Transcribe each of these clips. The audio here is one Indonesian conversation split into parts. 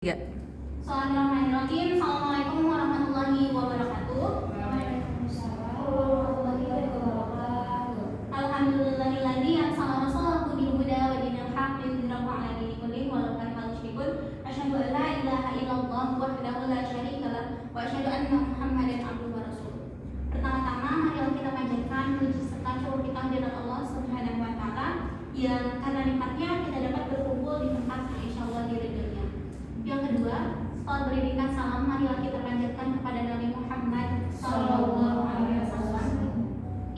Ya. Bismillahirrahmanirrahim. Assalamualaikum warahmatullahi wabarakatuh. Waalaikumsalam warahmatullahi wabarakatuh. Alhamdulillahilladzi arsala rasulahu bil huda wa dinil haqqi liyudhhirahu 'ala dini kullihi walau karihal musyrikun. Asyhadu an la ilaha illallah wahdahu la syarika lah wa asyhadu anna Muhammadan abduhu wa rasuluh. Pertama-tama marilah kita panjatkan puji serta syukur kita kepada Allah Subhanahu wa taala yang karena nikmatnya kita dapat berkumpul di tempat yang insyaallah diridhoinya. Yang kedua, setelah beriringkan salam, marilah kita panjatkan kepada Nabi Muhammad SAW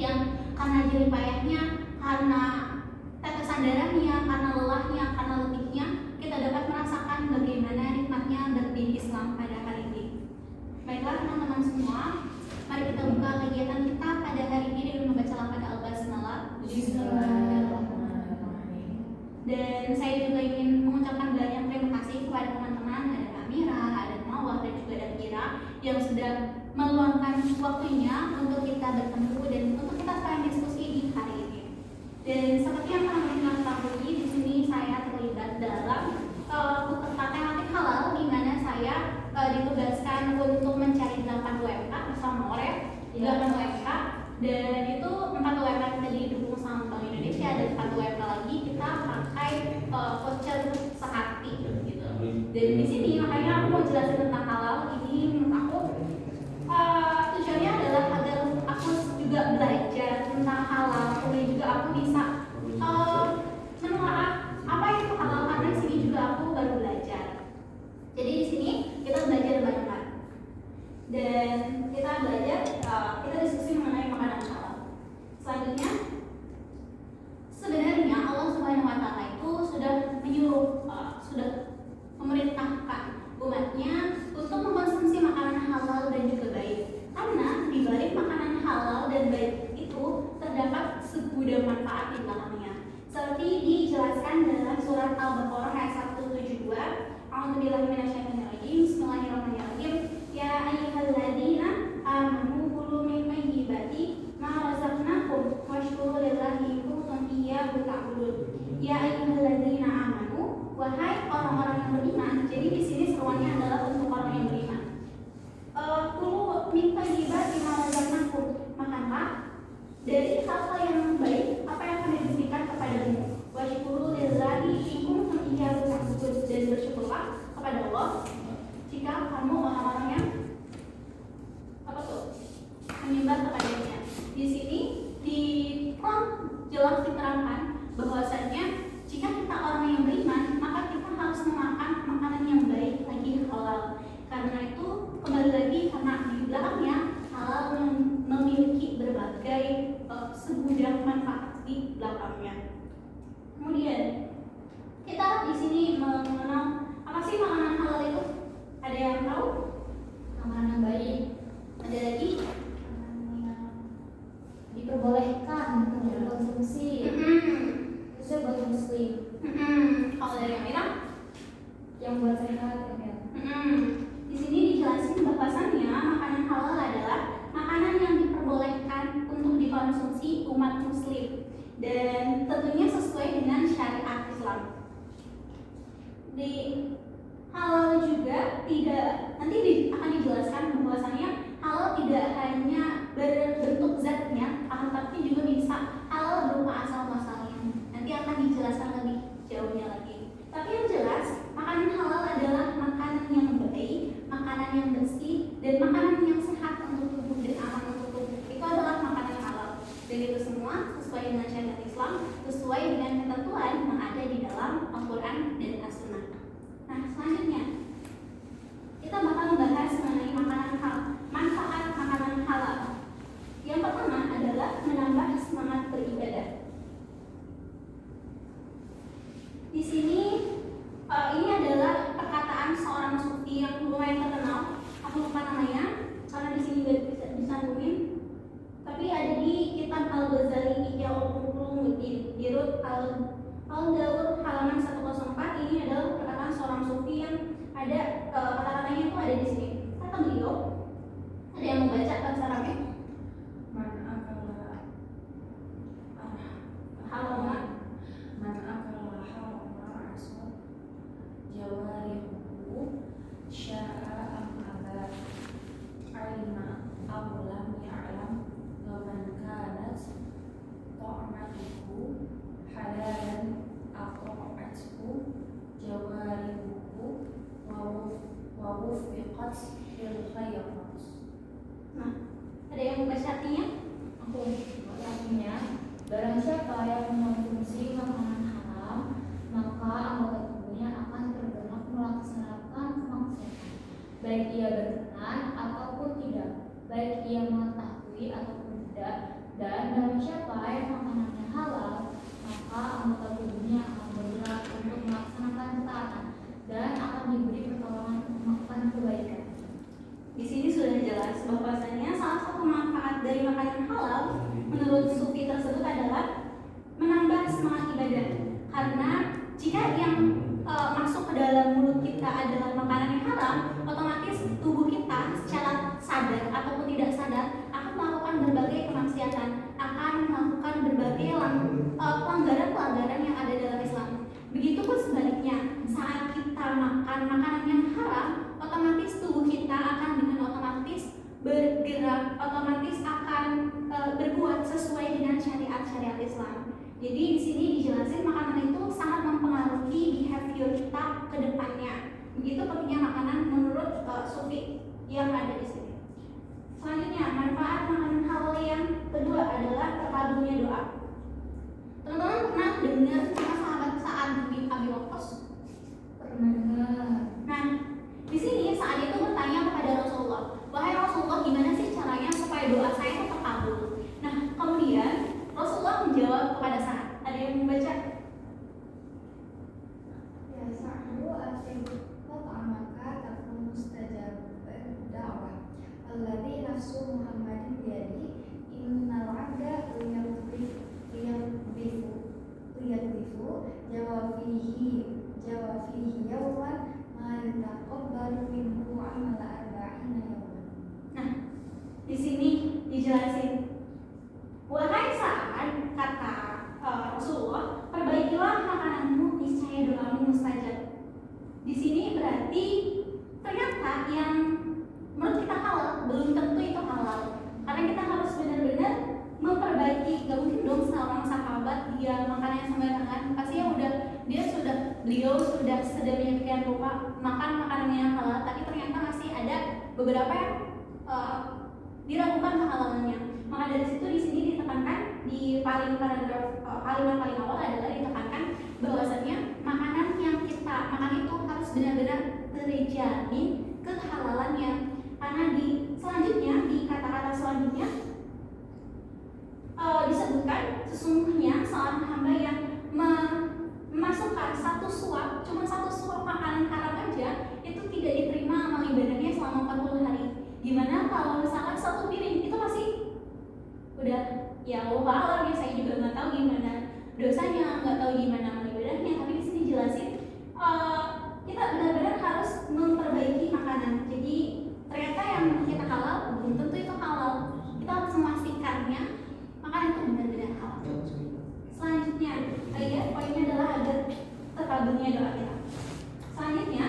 yang karena jerih payahnya, karena tetesan darahnya, karena lelahnya, karena letihnya, kita dapat merasakan bagaimana nikmatnya berdiri Islam pada hari ini. Baiklah teman-teman semua, mari kita buka kegiatan kita pada hari ini dengan membaca lafaz al-basmalah. Dan saya juga ingin mengucapkan banyak terima kasih kepada teman-teman, ada Amira, ada Mawar, dan juga ada Kira yang sudah meluangkan waktunya untuk kita bertemu dan untuk kita saling diskusi di hari ini. Dan seperti yang teman-teman ketahui, di sini saya terlibat dalam tematik halal, di mana saya ditugaskan untuk mencari 8 UMK bersama OREF, 8 UMK, dan itu 4 UMK kita didukung sama Bank Indonesia dan 4 UMK lagi kita pakai voucher sehati gitu. Dan di sini makanya aku mau jelasin tentang halal ini. Menurut aku tujuannya adalah agar aku juga belajar tentang halal, kemudian juga aku bisa menelaah apa itu halal, karena di sini juga aku baru belajar. Jadi di sini kita belajar banyak dan kita belajar kita diskusi mengenai makanan halal. Selanjutnya, sebenarnya Allah Subhanahu wa taala itu sudah menyuruh, sudah memerintahkan umatnya untuk mengkonsumsi makanan halal dan juga baik. Karena di balik makanan halal dan baik itu terdapat segudang manfaat di belakangnya. Seperti dijelaskan dalam surat Al-Baqarah ayat 172. A'udzubillahi minasyaitonirrajim. Bismillahirrahmanirrahim. Ya ayyuhalladzina amanu kulu min thayyibati ma razaqnakum washkuru lillahi in kuntum iyyahu ta'budun. Ya ayyuhalladzina amanu, wahai orang-orang yang beriman. Jadi di sini seruannya adalah untuk orang yang beriman. Kulu min thayyibati ma razaqnakum, makanlah dari hal-hal yang baik apa yang akan diberikan kepadamu. Washkuru lillahi in kuntum iyyahu ta'budun, dan bersyukurlah kepada Allah jika kamu orang-orang yang menyembah kepadanya. Di sini jelas diterangkan bahwasanya jika kita orang yang beriman, maka kita harus memakan makanan yang baik lagi halal. Karena itu kembali lagi, karena di belakangnya halal memiliki berbagai segudang manfaat di belakangnya. Kemudian kita di sini mengenal apa sih makanan halal itu? Ada yang tahu? Makanan baik. Ada lagi? Diperbolehkan untuk dikonsumsi. Khususnya buat muslim. Kalau dari yang Mira? Yang buat sehat ya. Di sini dijelasin bahwasannya makanan halal adalah makanan yang diperbolehkan untuk dikonsumsi umat muslim dan tentunya sesuai dengan syariat Islam. Di halal juga tidak, nanti akan dijelaskan bahwasannya halal tidak hanya berbentuk zatnya, akan tapi juga bisa halal berupa asal muasalnya. Nanti akan dijelaskan lebih jauhnya lagi. Tapi yang jelas, makanan halal adalah makanan yang baik, makanan yang bersih, dan makanan yang sehat untuk tubuh dan aman untuk tubuh. Itu adalah makanan halal. Dan itu semua sesuai dengan syariat Islam, sesuai dengan ketentuan yang ada di dalam Al-Quran dan As-Sunnah. Nah, selanjutnya kita bakal membahas mengenai manfaat makanan halal. Yang pertama adalah menambah semangat beribadah. Di sini ini adalah perkataan seorang sufi yang lumayan terkenal. Aku lupa namanya karena di sini nggak bisa disambungin. Tapi ada di kitab Al-Ghazali Ihya Ulumuddin, Dirut Al-Daur halaman 104. Ini adalah perkataan seorang sufi yang ada kata-katanya itu ada di sini. Kata beliau, ada yang membaca bahasa Arabnya? Man akala halama aswad jawarihu baik ia berkenan ataupun tidak, baik ia mengetahui ataupun tidak. Dan barang siapa yang makanannya halal, maka anggota tubuhnya akan bergerak untuk melaksanakan ketaatan dan akan diberi pertolongan untuk melakukan kebaikan. Di sini sudah jelas bahwasanya salah satu manfaat dari makanan halal menurut sufi tersebut adalah menambah semangat ibadah. Karena jika yang masuk ke dalam mulut kita adalah makanan yang haram, otomatis tubuh kita secara sadar ataupun tidak sadar akan melakukan berbagai kemaksiatan, akan melakukan berbagai pelanggaran-pelanggaran yang ada dalam Islam. Begitupun sebaliknya, saat kita makan makanan yang haram, otomatis tubuh kita akan dengan otomatis bergerak, otomatis akan berbuat sesuai dengan syariat-syariat Islam. Jadi di sini dijelasin makanan itu sangat mempengaruhi behavior kita ke depannya. Begitu pentingnya makanan menurut sufi yang ada di sini. Selanjutnya, manfaat makanan halal yang kedua adalah terkabulnya doa. Teman-teman pernah dengar sama sahabat Sa'ad bin Abi Waqqas? Pernah dengar? Nah, di sini Sa'ad itu bertanya kepada Rasulullah, wahai Rasulullah, gimana sih caranya supaya doa saya itu terkabul? Nah, kemudian Rasulullah menjawab kepada Sa'ad. Ada yang membaca? Ya Sa'du maka takun mustajab da'wah alladzi nafsu Muhammadin biyadi innal 'abda liyadhifu jawafihi yawman ma yutaqabbalu minhu 'amala arba'ina yawman. Nah, di sini dijelasin, wahai Sa'ad, kata Rasulullah, perbaikilah makananmu, niscaya doamu mustajab. Di sini berarti ternyata yang menurut kita halal belum tentu itu halal, karena kita harus benar-benar memperbaiki. Gak mungkin dong seorang sahabat dia makannya sembarangan, pasti beliau sudah sedemikian rupa makan makanan yang halal, tapi ternyata masih ada beberapa yang diragukan kehalalannya. Maka dari situ di sini ditekankan di paragraf kalimat paling awal adalah ditekankan bahwasanya makanan yang kita makan itu harus benar-benar terjamin kehalalannya. Karena di selanjutnya, di kata-kata selanjutnya disebutkan sesungguhnya seorang hamba yang memasukkan cuma satu suap makanan haram aja itu tidak diterima amal ibadahnya selama 40 hari. Gimana kalau misalkan satu piring itu masih udah ya Allah alam ya, saya juga nggak tahu gimana dosanya, nggak tahu gimana amal ibadahnya, tapi di sini jelasin kita benar-benar harus memperbaiki makanan. Jadi ternyata yang kita halal belum tentu itu halal, kita harus memastikannya makanan itu benar-benar halal. Selanjutnya poinnya adalah agar terkabulnya doa kita. Selanjutnya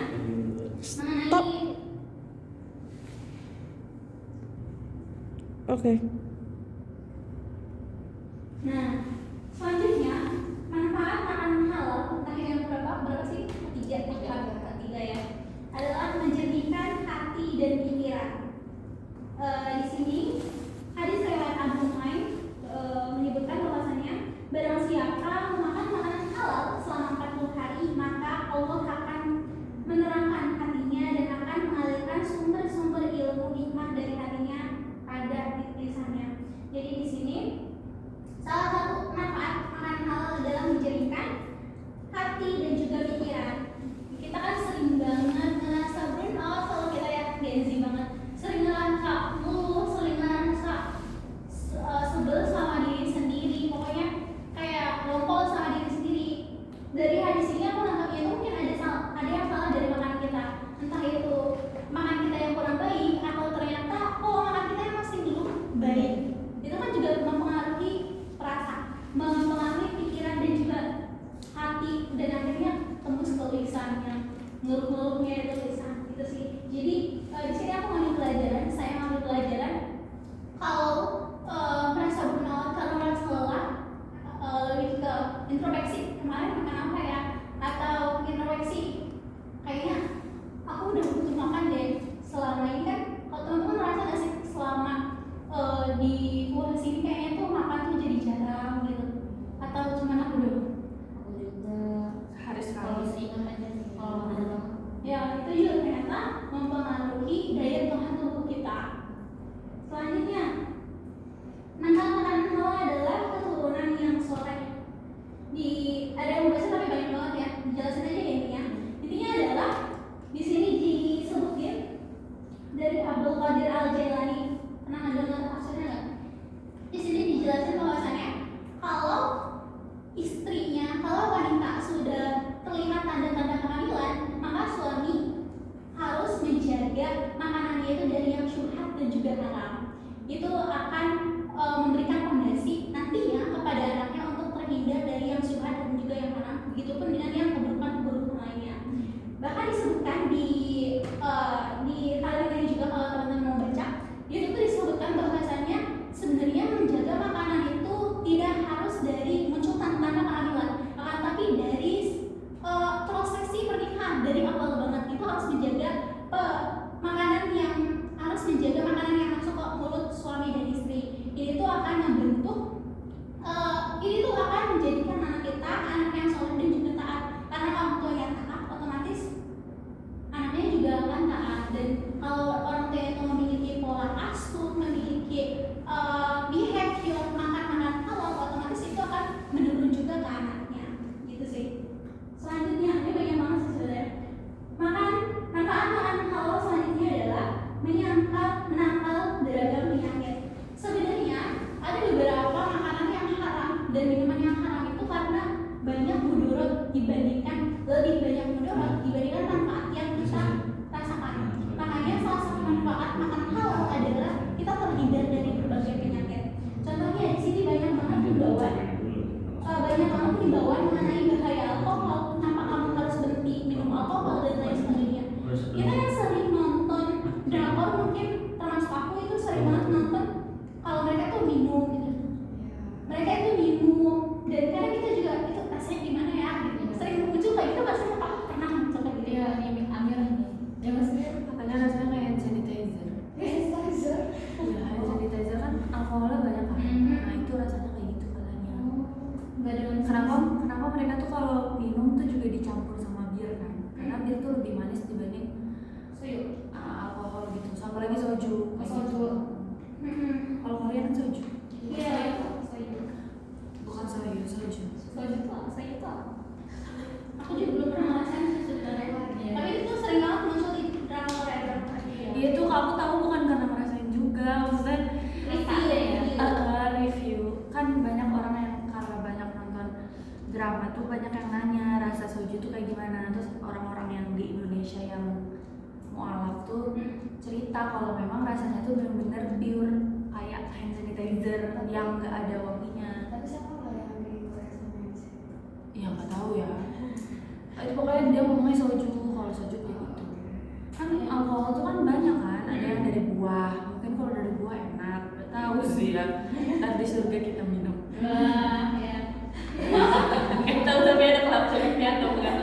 mengenai Nah, selanjutnya manfaat makanan halal yang berapa sih? Ketiga ya, adalah menjernihkan hati dan pikiran. Di sini hadis riwayat Abu Nuaim menyebutkan bahwasanya barang siapa memakan makanan halal selama 40 hari, maka Allah akan menerangkan hatinya dan akan mengalirkan sumber-sumber ilmu hikmah dari hatinya pada lisannya. Jadi di sini salah satu mempengaruhi daya tahan tubuh kita. Selanjutnya, makanan halal adalah keturunan yang soleh. Ada yang bahasa tapi banyak banget ya, dijelasin aja ya intinya. Intinya adalah di sini disebutin dari Abdul Qadir Al-Jailani. Pernah dengar maksudnya nggak? Di sini dijelasin bahwasannya kalau istrinya, kalau wanita sudah terlihat tanda-tanda kehamilan, maka suami harus menjaga makanannya itu dari yang syubhat dan juga haram. Itu akan memberikan fondasi nantinya kepada anaknya untuk terhindar dari yang syubhat dan juga yang haram. Begitupun dengan yang keburukan-keburukan lainnya. Bahkan disebutkan di kalimat ini juga kalau teman-teman mau baca, itu tuh disebutkan bahwasannya sebenarnya menjaga makanan itu tidak harus dari muncul tanda kehamilan, akan tapi dari prosesi pernikahan dari awal banget itu harus menjaga makanan yang masuk ke mulut suami dan istri. Ini tuh akan membentuk ini tuh akan menjadikan anak kita anak yang soleh dan juga taat. Karena orang tua yang taat otomatis anaknya juga akan taat. Dan kalau orang tua itu memiliki pola asuh, memiliki behavior makan halal, otomatis itu akan menurun juga ke anaknya. Gitu sih. Selanjutnya, ini banyak banget sih sebenarnya. Manfaat halal selanjutnya adalah menangkal beragam penyakit. Sebenarnya ada beberapa makanan yang haram dan minuman yang haram itu karena banyak mudarat lebih banyak mudarat dibandingkan manfaat yang kita rasakan. Makanya salah satu manfaat makan halal adalah kita terhindar dari berbagai penyakit. Contohnya di sini banyak banget himbauan mengenai bahaya alkohol, kenapa kamu harus berhenti minum alkohol dan lain sebagainya. Kita yang sering nonton drakor mungkin termasuk aku itu sering banget nonton kalau mereka tuh minum gitu. Mereka itu minum dan kadang kita juga itu rasanya gimana ya gitu. Sering muncul kayak gitu rasanya apa? Pernah muncul kayak gitu. Iya, ini Amir ini. Ya maksudnya Katanya rasanya kayak hand sanitizer. Ya, hand sanitizer kan alkoholnya banyak kan. Nah itu rasanya kayak gitu katanya. nggak ada Kenapa mereka tuh kalau minum tuh juga dicampur sama bir kan? Karena bir tuh lebih manis dibanding alkohol gitu. Sama lagi soju. Kayak Soju. gitu. Kalau kalian kan soju. Iya. Bukan soju. soju tuh apa? Saya itu apa? Aku juga belum pernah ngerasain sih sebenarnya. Iya. Tapi itu sering banget muncul di drakor ya. Iya tuh kamu tahu bukan karena ngerasain juga, maksudnya review. Kan banyak orang yang karena banyak nonton drama tuh banyak yang nanya rasa soju tuh kayak gimana. Terus orang-orang yang di Indonesia yang mualaf tuh cerita kalau memang rasanya tuh benar-benar pure kayak hand sanitizer yang nggak ada wanginya. Tapi siapa nggak yang di Korea sama yang sih? Ya nggak tahu ya. Itu pokoknya dia ngomongnya soju, kalau soju kayak gitu. Kan alkohol tuh kan banyak kan, ada yang dari buah. Mungkin kalau dari buah enak, nggak tahu sih ya. Ntar di surga kita minum. Wah, ya. Nggak tahu tapi ada kelapanya atau enggak.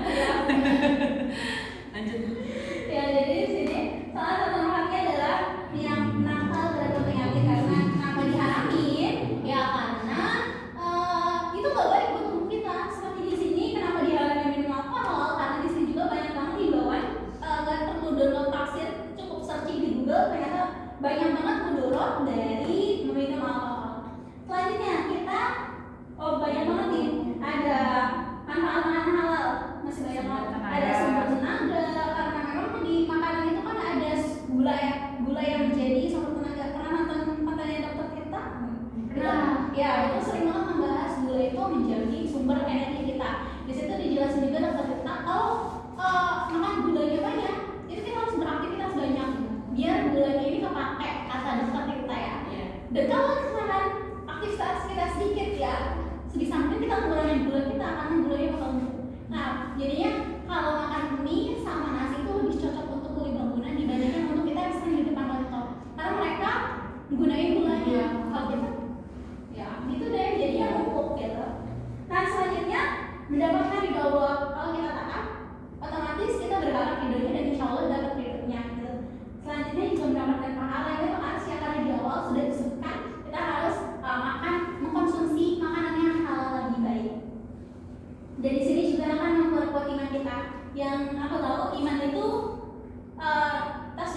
Lanjut. Ya, jadi di sini salah satu manfaatnya adalah yang menangkal beragam penyakit. Karena kenapa diharamin? Ya karena itu nggak baik buat tubuh kita. Seperti di sini kenapa diharamin minum alkohol? Karena di sini juga banyak banget himbauan. Nggak perlu download tafsir, cukup searching di Google. Ternyata banyak banget mudarat dari meminum alkohol. Selanjutnya kita banyak banget nih. Ada manfaat makanan halal, masih banyak banget. Ada sumber tenaga karena memang di makanan itu kan ada gula yang menjadi sumber tenaga. Pernah nonton kontennya Dokter Tirta? Nah, ya itu sering banget membahas gula itu menjadi sumber energi kita. Di situ dijelasin juga Dokter Tirta kalau makan gulanya banyak, itu kita harus beraktivitas banyak biar gulanya ini kepake, kata Dokter Tirta ya. Dan kalau misalkan aktivitas kita sedikit ya, sebisa mungkin kita mengurangi gula kita karena gulanya bakal numpuk. Nah, jadinya kalau makan mie sama nasi itu lebih cocok untuk kuli bangunan dibandingkan untuk kita yang sering di depan laptop. Karena mereka menggunakan gulanya. Kalau kita, ya gitu deh, jadinya numpuk gitu. Nah, selanjutnya mendapatkan ridho Allah. Kalau kita taat, otomatis kita berharap ridhonya dan insya Allah dapat ridhonya gitu. Selanjutnya juga mendapatkan pahala yang berarti karena di awal sudah disebutkan kita harus mengkonsumsi makanan yang halal lebih baik. Dan di sini juga akan memperkuat iman kita. Yang aku tahu iman itu tas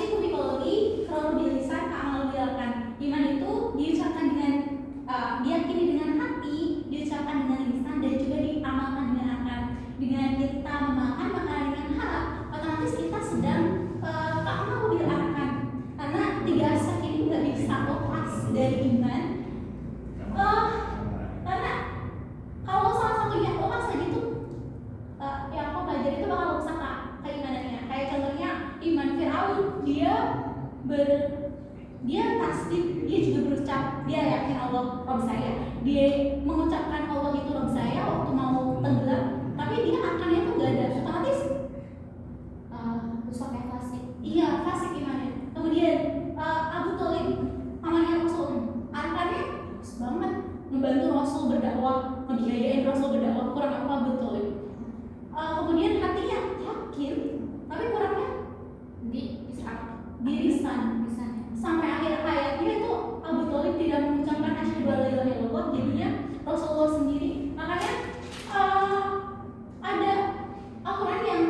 dia tasdik, dia juga berucap, dia yakin Allah Rabb saya, dia mengucapkan Allah itu Rabb saya waktu mau tenggelam, tapi dia akannya itu nggak ada, otomatis Rusaknya fasik. iya fasik imannya. Kemudian Abu Thalib pamannya Rasul, akannya bagus banget membantu Rasul berdakwah, ngebiayain Rasul berdakwah, kurang apa Abu Thalib. Kemudian hatinya yakin, tapi kurangnya dirisan. Sampai akhir hayatnya itu Abu Thalib tidak mengucapkan asyhadu an la ilaha illallah, jadinya Rasulullah sendiri. Makanya ada Al-Quran yang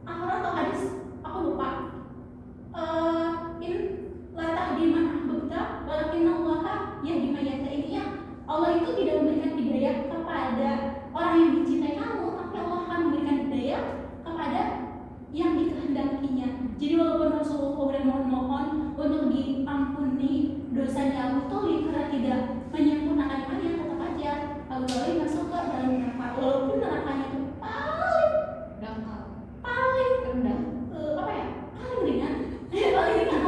atau hadis aku lupa, in la tahdi man ahbabta walakin Allah yahdi man yasha. Intinya Allah itu tidak memberikan hidayah kepada orang yang dicintai kamu, tapi Allah akan memberikan hidayah kepada yang dikehendakinya. Jadi walaupun Rasulullah udah mohon untuk diampuni dosanya Abu Thalib karena tidak menyempurnakan imannya, tetap aja Abu Thalib masuk ke dalam neraka, walaupun nerakanya itu paling Rendah. paling ringan. Paling ringan.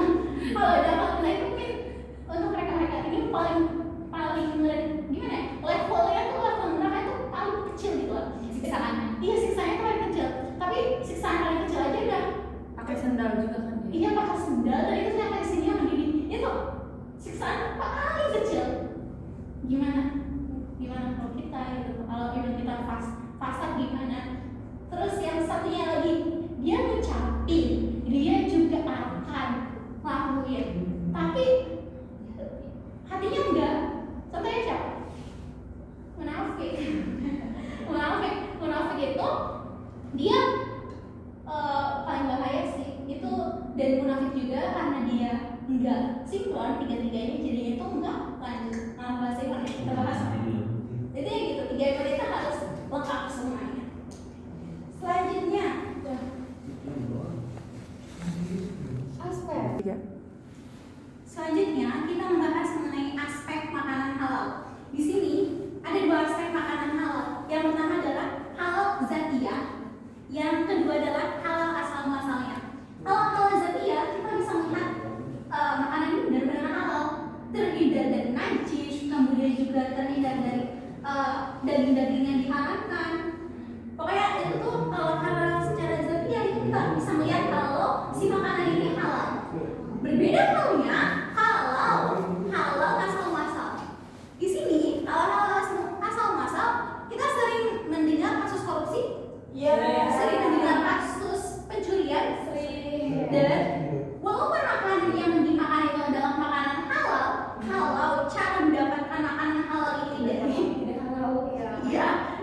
Kalau ada makna itu mungkin untuk mereka ini paling gimana ya? Levelnya tuh level neraka itu paling kecil gitu loh. Siksaannya. Iya, siksaannya paling kecil. Tapi siksaan paling kecil aja udah Pakai sendal juga kan dia? iya, pakai sendal, dan itu ternyata di sini yang mendidih. Itu siksaan paling kecil. Gimana kalau kita gitu, kalau iman kita fasad gimana? Terus yang satunya lagi, dia ngucapin, dia juga akan lakuin, tapi hatinya enggak. Contohnya siapa? Munafik. Munafik itu dia paling bahaya sih itu, dan munafik juga karena dia enggak sinkron tiga-tiganya, jadinya itu enggak lanjut bahasa iman yang kita bahas. Jadi ya gitu, tiga iman itu harus lengkap semuanya. Selanjutnya Aspek. Selanjutnya kita membahas mengenai aspek makanan halal. Di sini ada dua aspek makanan halal. Yang pertama adalah halal zatiyah, yang kedua adalah halal asal muasalnya. Kalau halal zatiyah, kita bisa melihat makanan ini benar-benar halal, terhindar dari najis, kemudian juga terhindar dari daging-daging yang diharamkan. Pokoknya itu tuh kalau halal secara zatiyah itu kita bisa melihat kalau si makanan ini halal. Berbeda halnya halal asal muasal. Di sini halal asal muasal, kita sering mendengar kasus korupsi, sering mendengar kasus pencurian, dan walaupun makanan yang dimakan itu adalah makanan halal, kalau cara mendapatkan makanan halal ini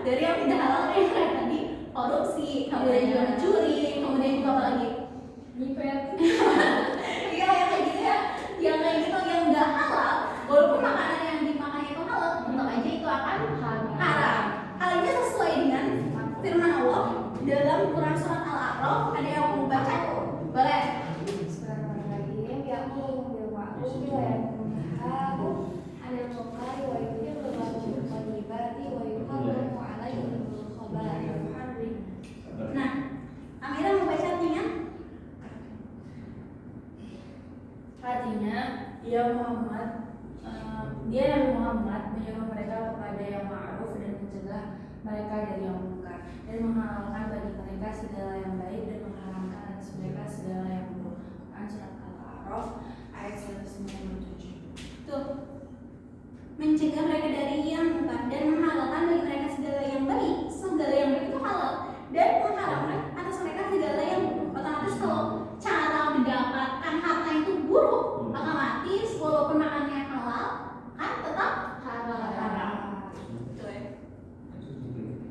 dari yang tidak halal kayak tadi, korupsi, kemudian juga mencuri, kemudian juga apa lagi? Iya, yang kayak gitu ya, yang nggak halal, walaupun makanan yang dimakan itu halal, tetap aja itu akan haram. Hal ini sesuai dengan firman Allah dalam Quran surat Al-A'raf. Ada yang mau baca? Boleh. Bismillahirrahmanirrahim. Ya'muru bil ma'ruf wa yanha 'anil munkari wa yuhillu lahumul thayyibati wa yuharrimu 'alaihimul khaba'ith. Nah, Amira mau baca artinya? Artinya dia Nabi Muhammad menyuruh mereka kepada yang ma'ruf dan mencegah mereka dari yang munkar, dan menghalalkan bagi mereka segala yang baik dan mengharamkan atas mereka segala yang buruk. Quran surat Al-A'raf ayat 197. Tuh, mencegah mereka dari yang munkar dan menghalalkan bagi mereka segala yang baik. Segala yang baik itu halal, dan mengharamkan atas mereka segala yang buruk. Otomatis kalau cara mendapatkan harta itu buruk, otomatis walaupun makannya halal kan tetap haram.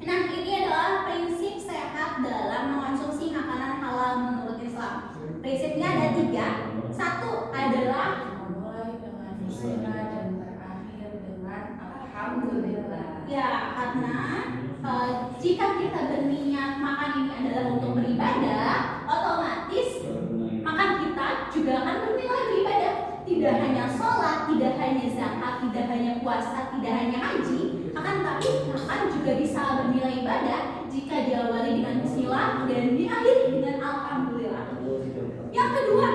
Nah, ini adalah prinsip sehat dalam mengonsumsi makanan halal menurut Islam. Prinsipnya ada 3. Satu adalah Mulai dengan bismillah dan berakhir dengan alhamdulillah. ya, karena jika kita berniat makan ini adalah untuk beribadah, otomatis makan kita juga akan bernilai beribadah. Tidak hanya sholat, tidak hanya zakat, tidak hanya puasa, tidak hanya haji, akan tapi makan juga bisa bernilai ibadah jika diawali dengan bismillah dan diakhiri dengan alhamdulillah. Yang kedua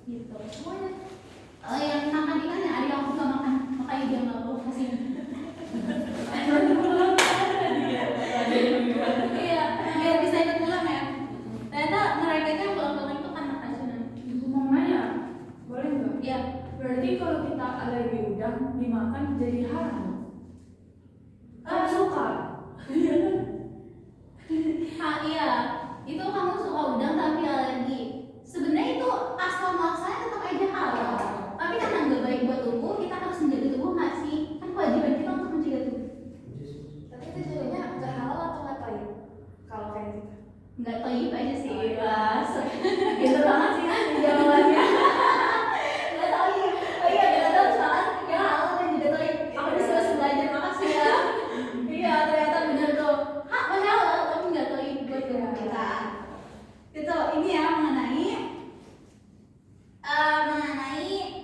gitu semuanya. Yang makan ikannya ada yang nggak makan, makanya dia nggak mau kasih. Iya, biar bisa ikut pulang ya. Ternyata mereka itu yang pulang-pulang itu kan racunnya. Mau nanya, boleh nggak? Ya, Berarti kalau kita alergi udang dimakan jadi haram. Kan suka. iya, itu kamu suka udang tapi alergi. Sebenarnya itu asal muasalnya tetap aja halal. Tapi karena nggak baik buat tubuh, kita harus menjaga tubuh nggak sih? Kan kewajiban kita untuk menjaga tubuh. Tapi itu jadinya nggak halal atau nggak toib? Kalau kayak gitu. Nggak toib aja sih, bebas. Gitu banget sih kan jawabannya. Nggak toib. Oh iya, nggak tahu soal yang halal dan juga toib. Aku disuruh belajar, makasih ya. Iya, ternyata benar tuh. Hak halal tapi nggak toib buat tubuh kita. Itu ini ya mengenai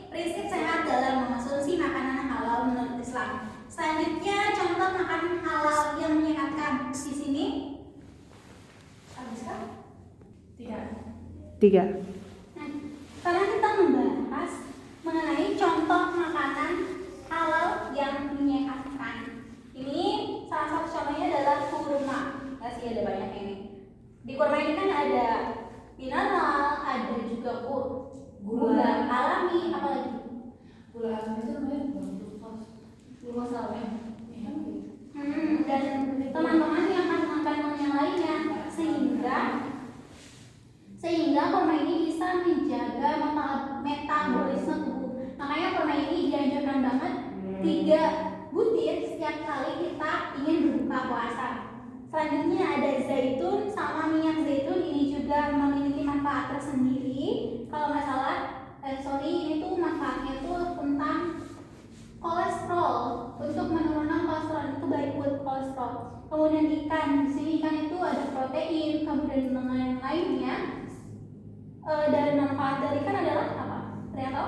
prinsip sehat dalam mengonsumsi makanan halal menurut Islam. Selanjutnya contoh makanan halal yang menyehatkan di sini. Habis kan? 3. Nah, sekarang kita membahas mengenai contoh makanan halal yang menyehatkan. Ini salah satu contohnya adalah kurma. Nggak sih, ada banyak ini. Di kurma ini kan ada mineral, ada juga gula alami, apalagi Gula alami itu namanya glucose. Glukosa apa? dan teman-teman yang kandungan yang lainnya sehingga kurma ini bisa menjaga metabolisme tubuh. Makanya kurma ini dianjurkan banget 3 butir setiap kali kita ingin berbuka puasa. Selanjutnya ada zaitun sama minyak zaitun, ini juga memiliki manfaat tersendiri. Kalau nggak salah, ini tuh manfaatnya tuh tentang kolesterol, untuk menurunkan kolesterol, itu baik buat kolesterol. Kemudian ikan, di sini ikan itu ada protein, kemudian yang lainnya. Dan manfaat dari ikan adalah apa? Ternyata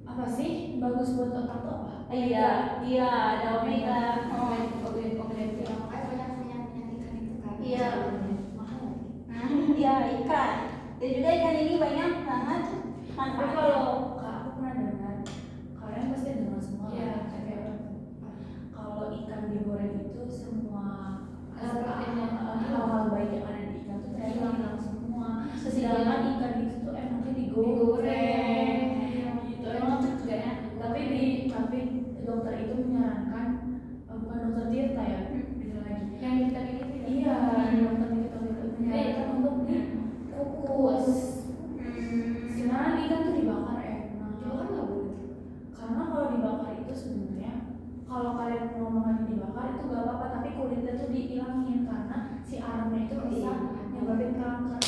Apa sih bagus buat otak tuh apa? iya, ada omega. Makanya banyak minyak ikan itu kan. Iya. Mahal lagi. Iya, ikan. Dan juga ikan ini banyak banget Tapi manfaatnya. kalau aku pernah dengar, kalian pasti dengar semua. Iya. Kayak kalau ikan digoreng itu semua proteinnya hal-hal baik yang ada di ikan tuh ternyata hilang semua. Sedangkan ikan itu tuh enaknya digoreng. Gitu. Emang juga ya. Tapi dokter itu menyarankan, bukan dokter Tirta ya, beda lagi. Yang kita bikin itu. Iya, dokter Tirta itu menyarankan untuk dikukus. Sebenarnya ikan tuh dibakar enak. Cuma kan nggak boleh. Karena kalau dibakar itu sebenarnya, kalau kalian mau makan dibakar itu gak apa-apa, tapi kulitnya tuh dihilangin karena si aromnya itu bisa nyebabin kanker.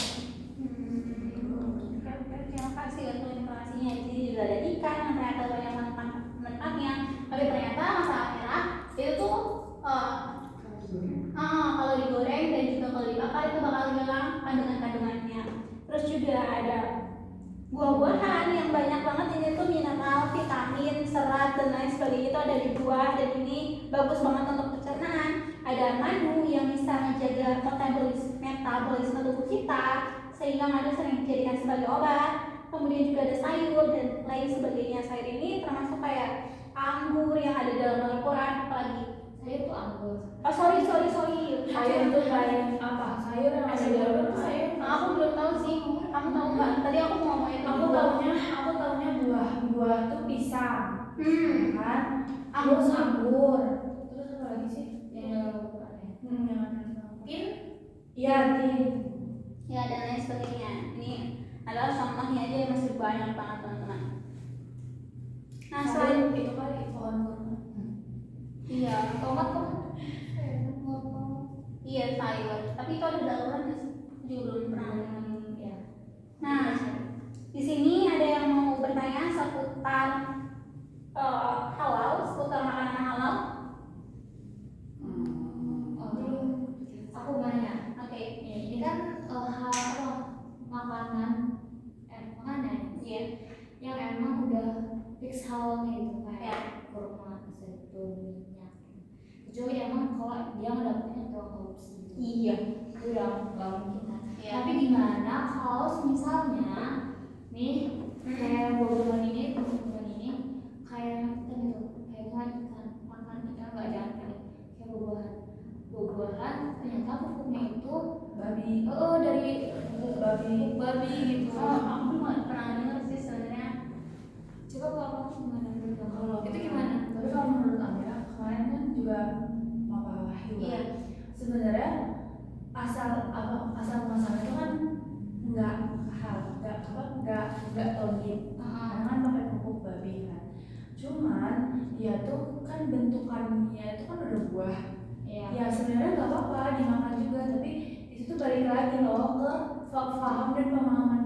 Terima kasih untuk informasinya. Di sini juga ada ikan yang ternyata banyak manfaatnya. Tapi ternyata masalahnya itu tuh kalau digoreng dan juga kalau dibakar itu bakal hilang kandungan-kandungannya. Terus juga ada buah-buahan yang banyak banget, ini tuh mineral, vitamin, serat dan lain sebagainya itu ada di buah, dan ini bagus banget untuk pencernaan. Ada madu yang bisa menjaga metabolisme tubuh kita, sehingga madu sering dijadikan sebagai obat. Kemudian juga ada sayur dan lain sebagainya. Sayur ini termasuk kayak anggur yang ada dalam Al-Quran, apalagi Saya tuh anggur. oh sorry Sayur itu kayak apa? Sayur yang ada di dalam sayur. aku belum tahu sih, kamu tahu nggak? Tadi aku mau ngomongin Aku taunya buah tuh pisang, kan? Terus anggur. Terus apa lagi sih? Yang Al-Quran ya. Yang ada Tin. Iya, tin. ya dan lain sebagainya. Ini adalah contohnya aja yang masih banyak banget teman-teman. Nah selain itu kali pohon kurma. iya Tomat kok. iya sayur, tapi itu ada daluran nggak sih? Juga belum pernah. Ya. Nah di sini ada yang mau bertanya seputar halal, seputar makanan halal. Aku nanya. Oke. Ya, ini kan makanan Iya. yang emang udah fix halal gitu kayak kurma, zaitun, minyak. Kecuali emang kalau dia ngelakuinnya tukang korupsi. Iya. Itu udah nggak mungkin kan. Iya. Tapi gimana kalau misalnya nih kayak buah-buahan ini kayak kita gitu, kayak kan makan ikan nggak jangan kayak buah-buahan ternyata pupuknya itu Babi. dari Babi. babi gitu. Aku nggak pernah dengar sih sebenarnya. Coba kalau kamu gimana menurut kamu? Kalau Itu gimana? Tapi kalau menurut Amira kemarin kan juga masalah wahyu. Iya. Sebenarnya asal masalah itu kan nggak tauhid. Karena kan pakai pupuk babi kan. Cuman ya tuh kan bentukannya itu kan udah buah. Iya. Ya sebenarnya nggak apa-apa dimakan juga, tapi itu tuh balik lagi loh ke paham dan pemahaman